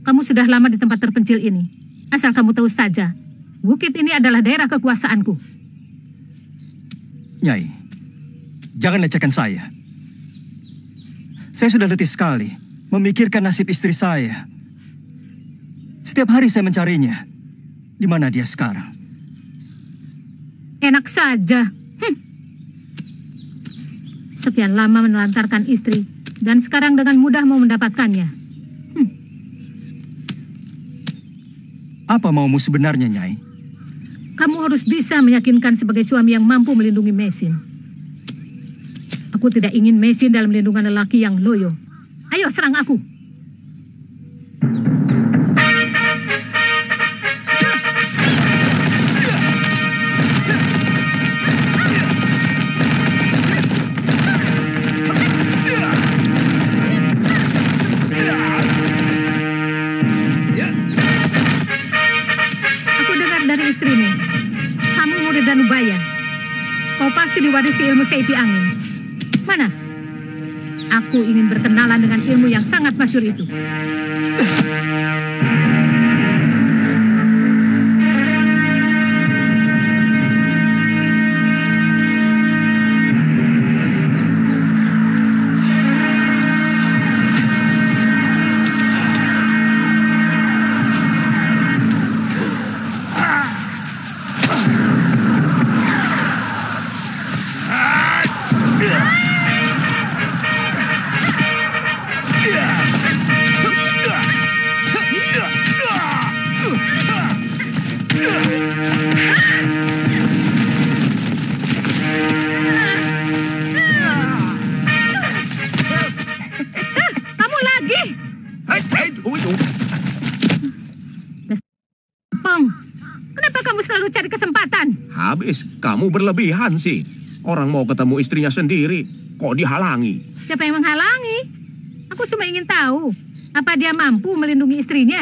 Speaker 4: kamu sudah lama di tempat terpencil ini. Asal kamu tahu saja, bukit ini adalah daerah kekuasaanku.
Speaker 2: Nyai, jangan lecehkan saya. Saya sudah letih sekali memikirkan nasib istri saya. Setiap hari saya mencarinya. Di mana dia sekarang?
Speaker 4: Enak saja. Sekian lama menelantarkan istri dan sekarang dengan mudah mau mendapatkannya.
Speaker 2: Apa maumu sebenarnya, Nyai?
Speaker 4: Kamu harus bisa meyakinkan sebagai suami yang mampu melindungi Mesin. Aku tidak ingin Mesin dalam lindungan lelaki yang loyo. Ayo serang aku. Aku dengar dari istrimu. Kamu murid Danubaya. Kau pasti diwarisi ilmu seipi angin. Mana? Aku ingin berkenalan dengan ilmu yang sangat masyhur itu.
Speaker 3: Habis, kamu berlebihan sih. Orang mau ketemu istrinya sendiri, kok dihalangi?
Speaker 4: Siapa yang menghalangi? Aku cuma ingin tahu, apa dia mampu melindungi istrinya?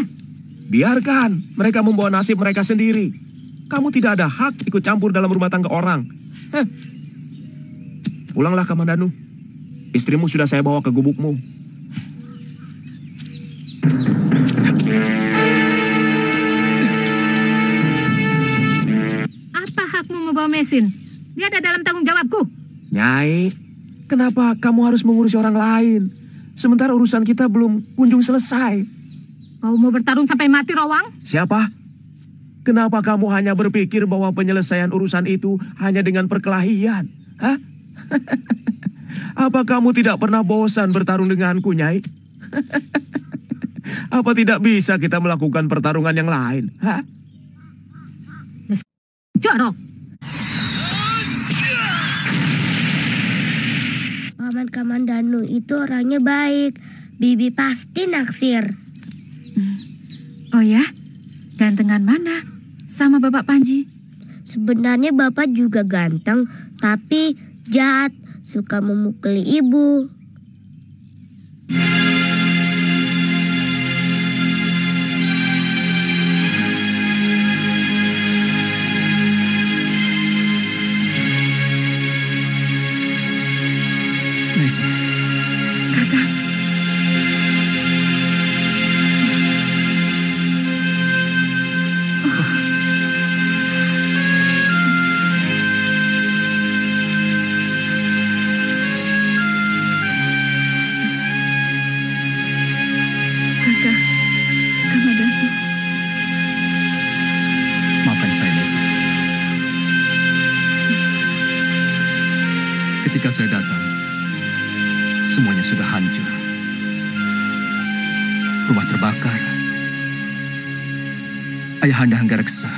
Speaker 3: Biarkan, mereka membawa nasib mereka sendiri. Kamu tidak ada hak ikut campur dalam rumah tangga orang. Pulanglah, Kamandanu. Istrimu sudah saya bawa ke gubukmu.
Speaker 4: Membawa mesin. Dia ada dalam tanggung jawabku.
Speaker 3: Nyai, kenapa kamu harus mengurusi orang lain? Sementara urusan kita belum kunjung selesai.
Speaker 4: Kau mau bertarung sampai mati, Rowang?
Speaker 3: Siapa? Kenapa kamu hanya berpikir bahwa penyelesaian urusan itu hanya dengan perkelahian? Hah? Apa kamu tidak pernah bosan bertarung denganku, Nyai? Apa tidak bisa kita melakukan pertarungan yang lain? Hah?
Speaker 4: Jorok.
Speaker 20: Paman Kamandanu itu orangnya baik. Bibi pasti naksir.
Speaker 9: Oh ya? Gantengan mana? Sama Bapak Panji?
Speaker 20: Sebenarnya Bapak juga ganteng, tapi jahat, suka memukuli ibu.
Speaker 2: Maisa.
Speaker 9: Kakang. Kakak, Kamandanu.
Speaker 2: Maafkan saya, Maisa. Ketika saya datang, semuanya sudah hancur. Rumah terbakar. Ayahanda Hanggareksa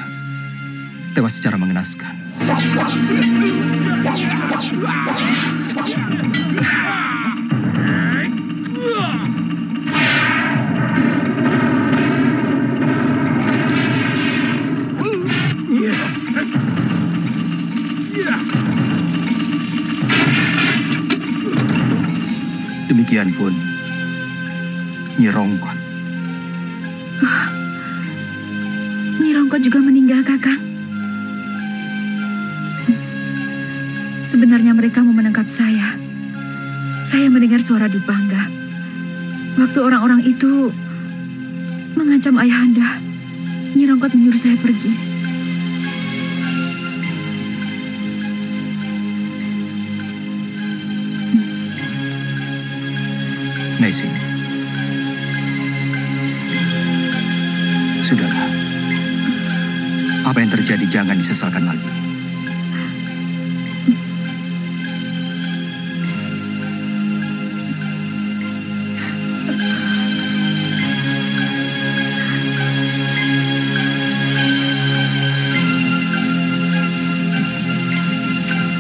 Speaker 2: tewas secara mengenaskan. Demikian pun Nyi Rongkot.
Speaker 9: Nyi Rongkot juga meninggal, Kakang. Sebenarnya mereka mau menangkap saya. Saya mendengar suara Dupangga. Waktu orang-orang itu mengancam Ayahanda, Nyi Rongkot menyuruh saya pergi.
Speaker 2: Naisin. Sudahlah. Apa yang terjadi jangan disesalkan lagi.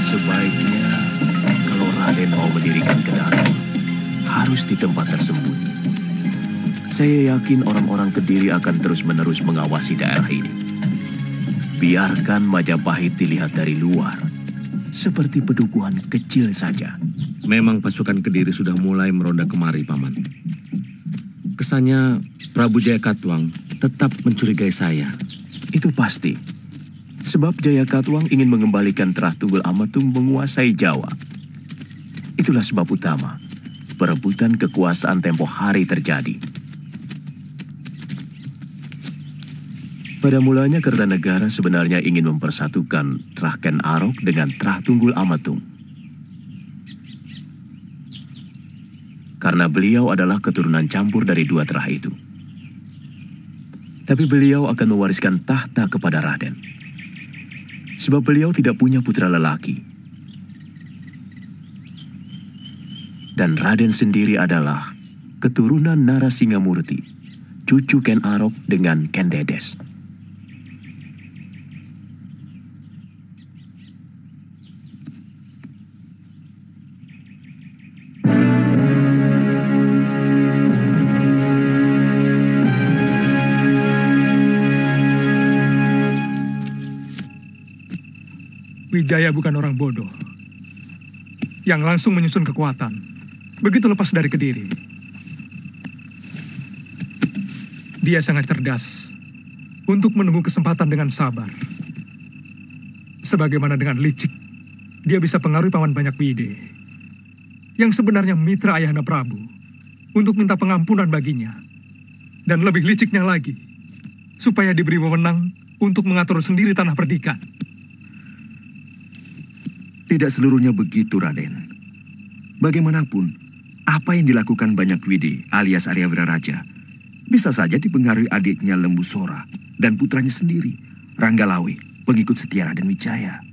Speaker 3: Sebaiknya kalau Raden mau mendirikan Kedari, harus di tempat tersembunyi. Saya yakin orang-orang Kediri akan terus-menerus mengawasi daerah ini. Biarkan Majapahit dilihat dari luar, seperti pedukuhan kecil saja.
Speaker 5: Memang pasukan Kediri sudah mulai meronda kemari, Paman. Kesannya Prabu Jayakatwang tetap mencurigai saya.
Speaker 3: Itu pasti. Sebab Jayakatwang ingin mengembalikan Terah Tunggul Amatung menguasai Jawa.
Speaker 1: Itulah sebab utama perebutan kekuasaan tempo hari terjadi. Pada mulanya Kertanegara sebenarnya ingin mempersatukan Trah Ken Arok dengan Trah Tunggul Amatung. Karena beliau adalah keturunan campur dari dua Trah itu. Tapi beliau akan mewariskan tahta kepada Raden. Sebab beliau tidak punya putra lelaki. Dan Raden sendiri adalah keturunan Narasingamurti, cucu Ken Arok dengan Ken Dedes.
Speaker 14: Wijaya bukan orang bodoh yang langsung menyusun kekuatan begitu lepas dari Kediri. Dia sangat cerdas untuk menunggu kesempatan dengan sabar. Sebagaimana dengan licik, dia bisa pengaruhi Paman Banyakwide yang sebenarnya mitra Ayahanda Prabu untuk minta pengampunan baginya. Dan lebih liciknya lagi, supaya diberi wewenang untuk mengatur sendiri tanah perdikan.
Speaker 16: Tidak seluruhnya begitu, Raden. Bagaimanapun, apa yang dilakukan Banyakwide alias Arya Wiraraja bisa saja dipengaruhi adiknya Lembu Sora dan putranya sendiri, Ranggalawe, pengikut setia Raden Wijaya.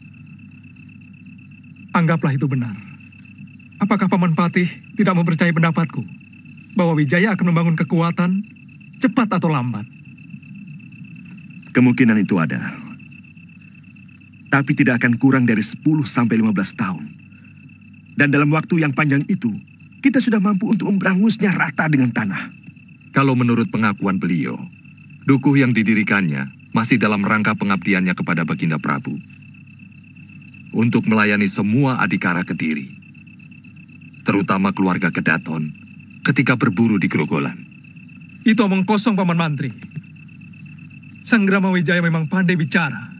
Speaker 14: Anggaplah itu benar. Apakah Paman Patih tidak mempercayai pendapatku bahwa Wijaya akan membangun kekuatan cepat atau lambat?
Speaker 16: Kemungkinan itu ada. Tapi tidak akan kurang dari 10 sampai 15 tahun. Dan dalam waktu yang panjang itu, kita sudah mampu untuk memberangusnya rata dengan tanah.
Speaker 15: Kalau menurut pengakuan beliau, dukuh yang didirikannya masih dalam rangka pengabdiannya kepada Baginda Prabu. Untuk melayani semua adikara Kediri. Terutama keluarga Kedaton ketika berburu di Grogolan.
Speaker 14: Itu omong kosong, Paman Mantri. Sang Rama Wijaya memang pandai bicara.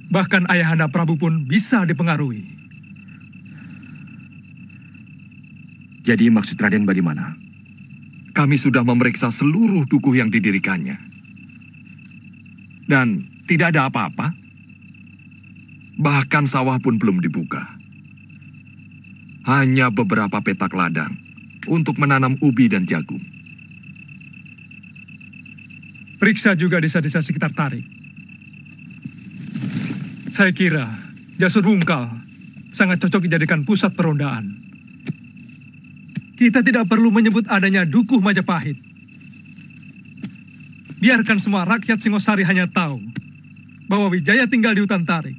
Speaker 14: Bahkan Ayahanda Prabu pun bisa dipengaruhi.
Speaker 16: Jadi maksud Raden bagaimana?
Speaker 15: Kami sudah memeriksa seluruh dukuh yang didirikannya. Dan tidak ada apa-apa. Bahkan sawah pun belum dibuka. Hanya beberapa petak ladang untuk menanam ubi dan jagung.
Speaker 14: Periksa juga desa-desa sekitar Tarik. Saya kira Jasur Wungkal sangat cocok dijadikan pusat perondaan. Kita tidak perlu menyebut adanya dukuh Majapahit. Biarkan semua rakyat Singosari hanya tahu bahwa Wijaya tinggal di hutan Tarik.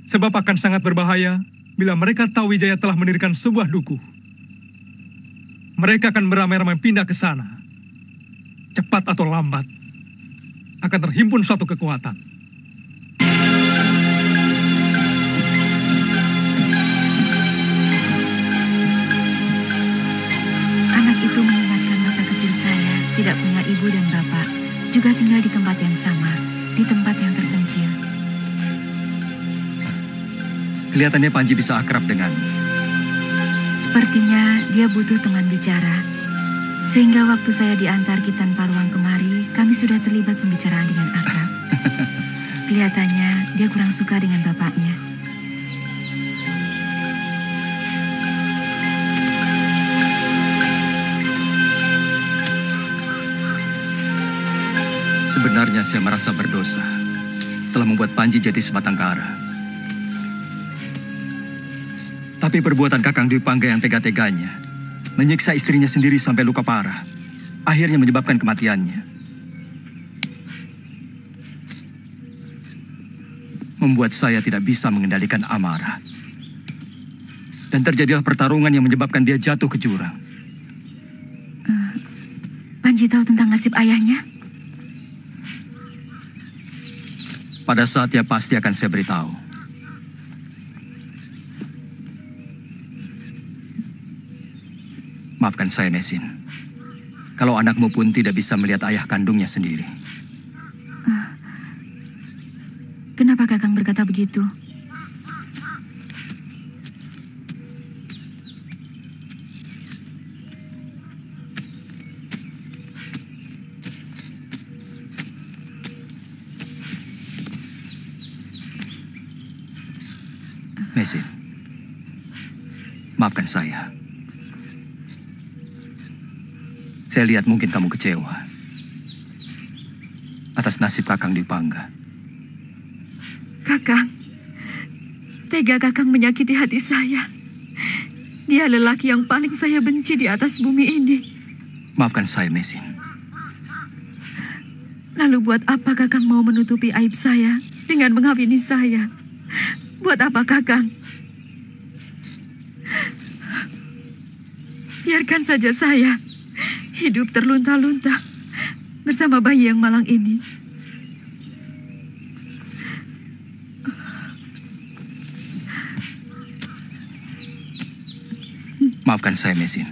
Speaker 14: Sebab akan sangat berbahaya bila mereka tahu Wijaya telah mendirikan sebuah dukuh. Mereka akan beramai-ramai pindah ke sana. Cepat atau lambat akan terhimpun suatu kekuatan.
Speaker 9: Itu mengingatkan masa kecil saya, tidak punya ibu dan bapak, juga tinggal di tempat yang sama, di tempat yang terpencil.
Speaker 2: Kelihatannya Panji bisa akrab dengan.
Speaker 9: Sepertinya dia butuh teman bicara. Sehingga waktu saya diantar Kitan Parwang kemari, kami sudah terlibat pembicaraan dengan akrab. Kelihatannya dia kurang suka dengan bapaknya.
Speaker 2: Sebenarnya saya merasa berdosa telah membuat Panji jadi sebatang kara. Tapi perbuatan Kakang Dwi Pangga yang tega-teganya menyiksa istrinya sendiri sampai luka parah, akhirnya menyebabkan kematiannya. Membuat saya tidak bisa mengendalikan amarah. Dan terjadilah pertarungan yang menyebabkan dia jatuh ke jurang.
Speaker 9: Panji tahu tentang nasib ayahnya?
Speaker 2: Pada saatnya pasti akan saya beritahu. Maafkan saya, Mesin. Kalau anakmu pun tidak bisa melihat ayah kandungnya sendiri.
Speaker 9: Kenapa Kakang berkata begitu?
Speaker 2: Mesin, maafkan saya. Saya lihat mungkin kamu kecewa atas nasib Kakang Dwi Pangga.
Speaker 9: Kakang, tega Kakang menyakiti hati saya. Dia lelaki yang paling saya benci di atas bumi ini.
Speaker 2: Maafkan saya, Mesin.
Speaker 9: Lalu buat apa Kakang mau menutupi aib saya dengan mengawini saya? Buat apa Kakang? Biarkan saja saya hidup terlunta-lunta bersama bayi yang malang ini.
Speaker 2: Maafkan saya, Mesin.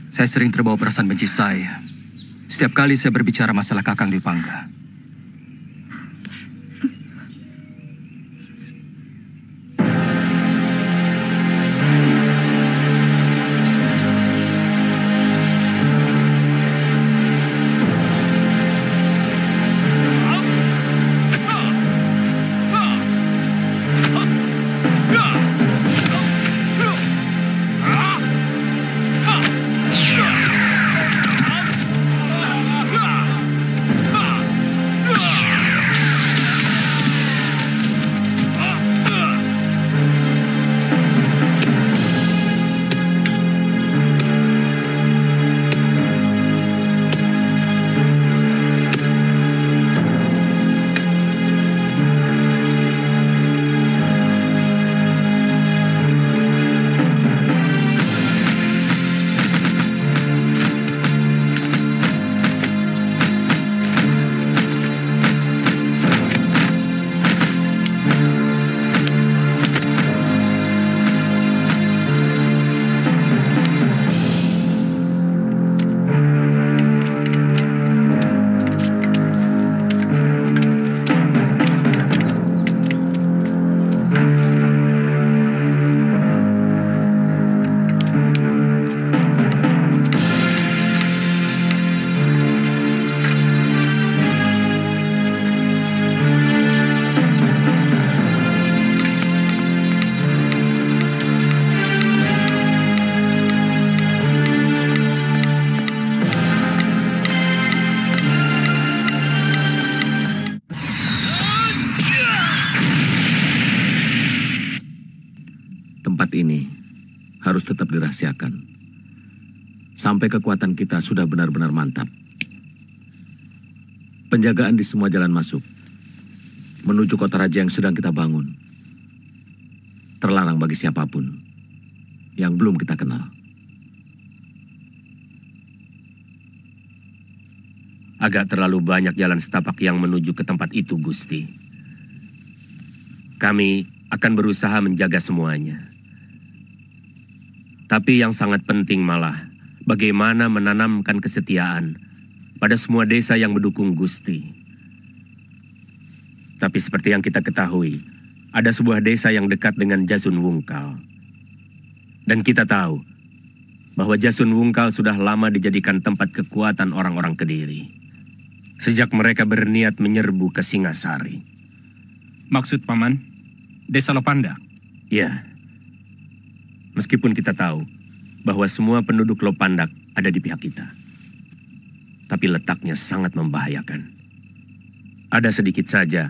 Speaker 2: Saya sering terbawa perasaan benci saya setiap kali saya berbicara masalah Kakang Dwi Pangga.
Speaker 5: Tempat ini harus tetap dirahasiakan sampai kekuatan kita sudah benar-benar mantap. Penjagaan di semua jalan masuk menuju kota raja yang sedang kita bangun terlarang bagi siapapun yang belum kita kenal.
Speaker 1: Agak terlalu banyak jalan setapak yang menuju ke tempat itu, Gusti. Kami akan berusaha menjaga semuanya. Tapi yang sangat penting malah bagaimana menanamkan kesetiaan pada semua desa yang mendukung Gusti. Tapi seperti yang kita ketahui, ada sebuah desa yang dekat dengan Jasun Wungkal. Dan kita tahu bahwa Jasun Wungkal sudah lama dijadikan tempat kekuatan orang-orang Kediri. Sejak mereka berniat menyerbu ke Singasari.
Speaker 6: Maksud Paman, Desa Lopandak?
Speaker 1: Ya. Meskipun kita tahu bahwa semua penduduk Lopandak ada di pihak kita. Tapi letaknya sangat membahayakan. Ada sedikit saja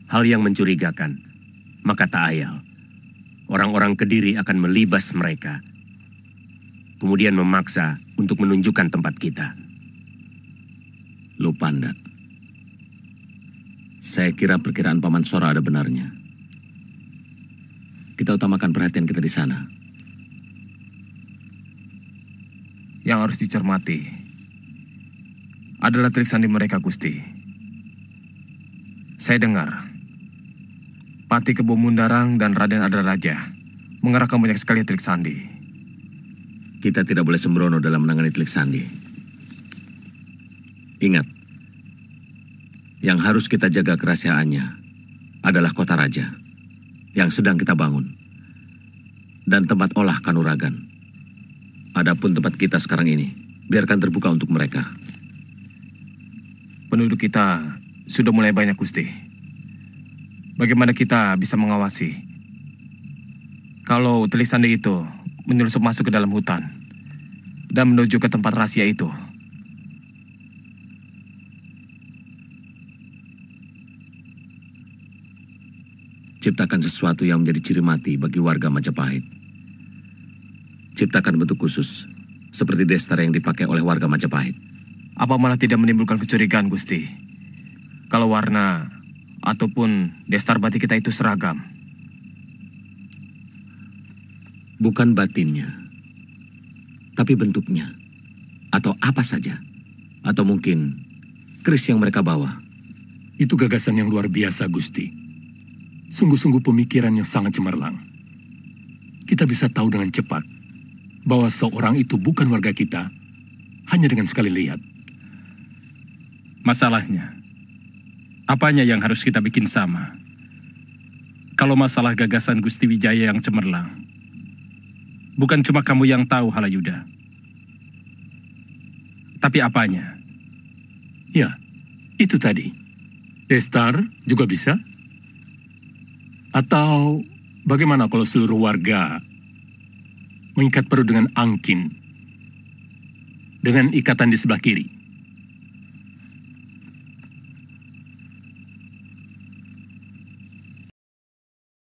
Speaker 1: hal yang mencurigakan, maka tak ayal orang-orang Kediri akan melibas mereka. Kemudian memaksa untuk menunjukkan tempat kita.
Speaker 5: Lopandak. Saya kira perkiraan Paman Sora ada benarnya. Kita utamakan perhatian kita di sana.
Speaker 18: Yang harus dicermati adalah trik sandi mereka, Gusti. Saya dengar Pati Kebo Mundarang dan Raden Adaraja mengerahkan banyak sekali trik sandi.
Speaker 5: Kita tidak boleh sembrono dalam menangani trik sandi. Ingat, yang harus kita jaga kerahasiaannya adalah kota raja yang sedang kita bangun dan tempat olah kanuragan. Adapun tempat kita sekarang ini, biarkan terbuka untuk mereka.
Speaker 18: Penduduk kita sudah mulai banyak, Gusti. bagaimana kita bisa mengawasi kalau Telik Sandi itu menyelusup masuk ke dalam hutan dan menuju ke tempat rahasia itu?
Speaker 5: Ciptakan sesuatu yang menjadi ciri mati bagi warga Majapahit. Ciptakan bentuk khusus, seperti destar yang dipakai oleh warga Majapahit.
Speaker 18: Apa malah tidak menimbulkan kecurigaan, Gusti? Kalau warna ataupun destar batik kita itu seragam.
Speaker 5: Bukan batinnya, tapi bentuknya. Atau apa saja. Atau mungkin keris yang mereka bawa.
Speaker 11: Itu gagasan yang luar biasa, Gusti. Sungguh-sungguh pemikiran yang sangat cemerlang. Kita bisa tahu dengan cepat bahwa seorang itu bukan warga kita hanya dengan sekali lihat.
Speaker 6: Masalahnya, apanya yang harus kita bikin sama? Kalau masalah gagasan Gusti Wijaya yang cemerlang, bukan cuma kamu yang tahu, Halayuda. Tapi apanya?
Speaker 11: Ya, itu tadi. Destar juga bisa. Atau bagaimana kalau seluruh warga mengikat perut dengan angkin dengan ikatan di sebelah kiri?